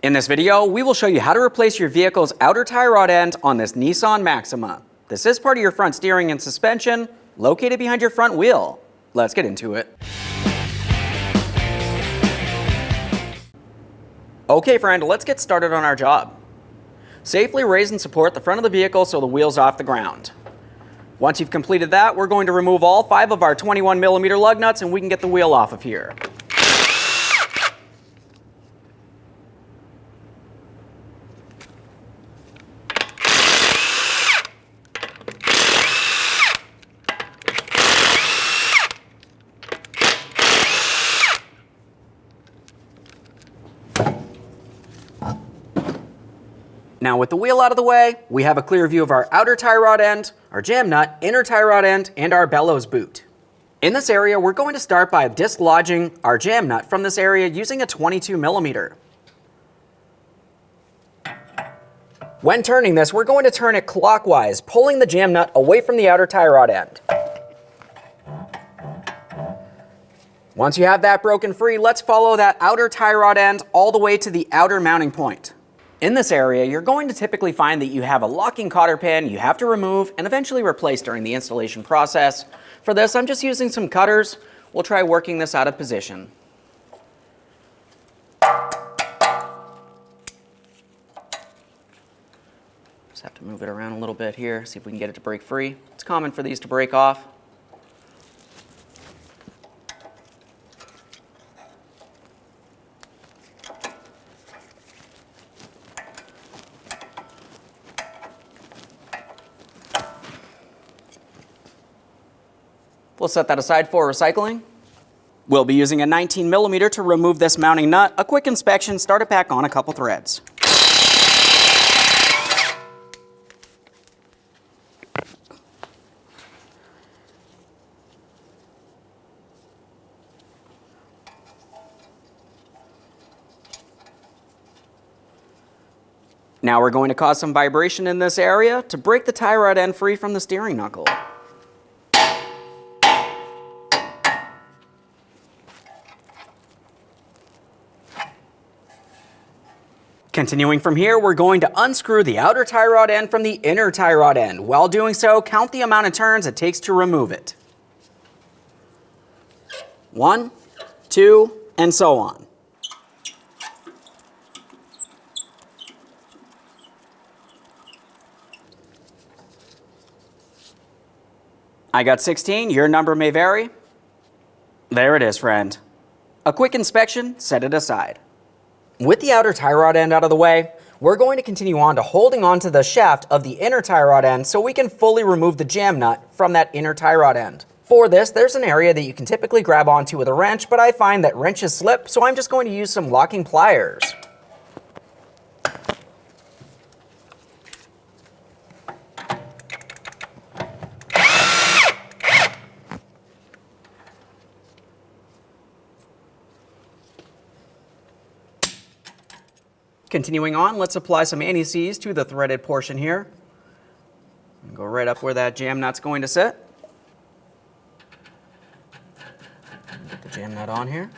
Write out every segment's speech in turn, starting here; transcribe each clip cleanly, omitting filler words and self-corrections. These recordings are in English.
In this video, we will show you how to replace your vehicle's outer tie rod end on this Nissan Maxima. This is part of your front steering and suspension, located behind your front wheel. Let's get into it. Okay friend, let's get started on our job. Safely raise and support the front of the vehicle so the wheel's off the ground. Once you've completed that, we're going to remove all 5 of our 21mm lug nuts and we can get the wheel off of here. Now with the wheel out of the way, we have a clear view of our outer tie rod end, our jam nut, inner tie rod end, and our bellows boot. In this area, we're going to start by dislodging our jam nut from this area using a 22mm. When turning this, we're going to turn it clockwise, pulling the jam nut away from the outer tie rod end. Once you have that broken free, let's follow that outer tie rod end all the way to the outer mounting point. In this area, you're going to typically find that you have a locking cotter pin you have to remove and eventually replace during the installation process. For this, I'm just using some cutters. We'll try working this out of position. Just have to move it around a little bit here, see if we can get it to break free. It's common for these to break off. We'll set that aside for recycling. We'll be using a 19mm to remove this mounting nut. A quick inspection, start it back on a couple threads. Now we're going to cause some vibration in this area to break the tie rod end free from the steering knuckle. Continuing from here, we're going to unscrew the outer tie rod end from the inner tie rod end. While doing so, count the amount of turns it takes to remove it. 1, 2, and so on. I got 16, your number may vary. There it is, friend. A quick inspection, set it aside. With the outer tie rod end out of the way, we're going to continue on to holding on to the shaft of the inner tie rod end so we can fully remove the jam nut from that inner tie rod end. For this, there's an area that you can typically grab onto with a wrench, but I find that wrenches slip, so I'm just going to use some locking pliers. Continuing on, let's apply some anti-seize to the threaded portion here. Go right up where that jam nut's going to sit. Get the jam nut on here.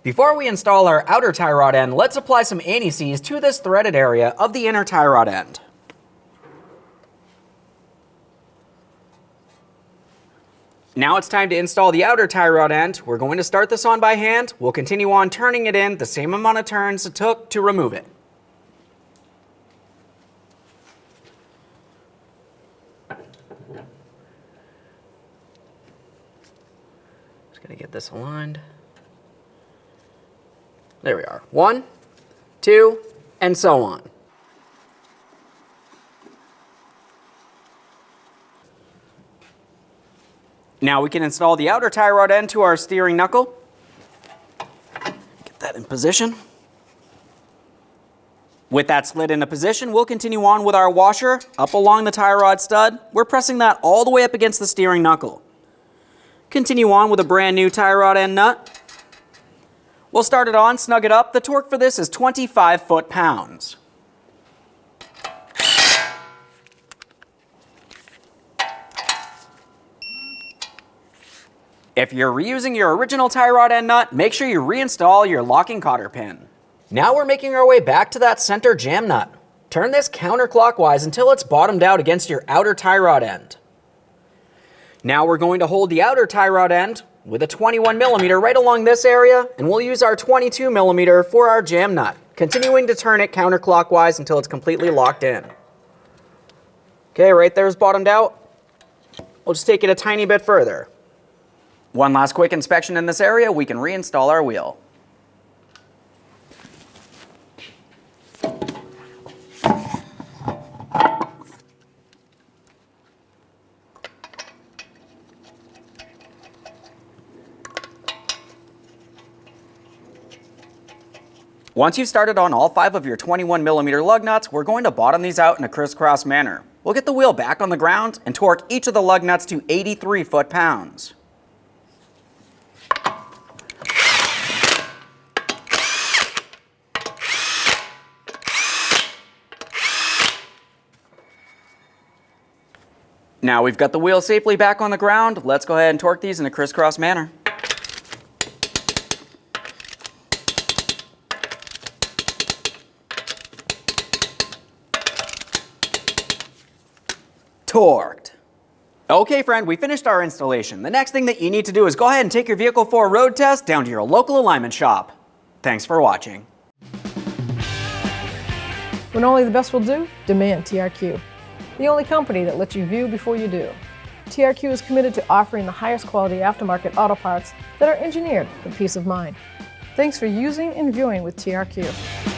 Before we install our outer tie rod end, let's apply some anti-seize to this threaded area of the inner tie rod end. Now it's time to install the outer tie rod end. We're going to start this on by hand. We'll continue on turning it in the same amount of turns it took to remove it. Just gonna get this aligned. There we are. 1, 2, and so on. Now we can install the outer tie rod end to our steering knuckle. Get that in position. With that slid into position, we'll continue on with our washer up along the tie rod stud. We're pressing that all the way up against the steering knuckle. Continue on with a brand new tie rod end nut. We'll start it on, snug it up. The torque for this is 25 foot-pounds. If you're reusing your original tie rod end nut, make sure you reinstall your locking cotter pin. Now we're making our way back to that center jam nut. Turn this counterclockwise until it's bottomed out against your outer tie rod end. Now we're going to hold the outer tie rod end with a 21mm right along this area, and we'll use our 22mm for our jam nut, continuing to turn it counterclockwise until it's completely locked in. Okay, right there's bottomed out. We'll just take it a tiny bit further. One last quick inspection in this area, we can reinstall our wheel. Once you've started on all 5 of your 21mm lug nuts, we're going to bottom these out in a crisscross manner. We'll get the wheel back on the ground and torque each of the lug nuts to 83 foot-pounds. Now we've got the wheel safely back on the ground, let's go ahead and torque these in a crisscross manner. Torqued. Okay friend, we finished our installation. The next thing that you need to do is go ahead and take your vehicle for a road test down to your local alignment shop. Thanks for watching. When only the best will do, demand TRQ. The only company that lets you view before you do. TRQ is committed to offering the highest quality aftermarket auto parts that are engineered for peace of mind. Thanks for using and viewing with TRQ.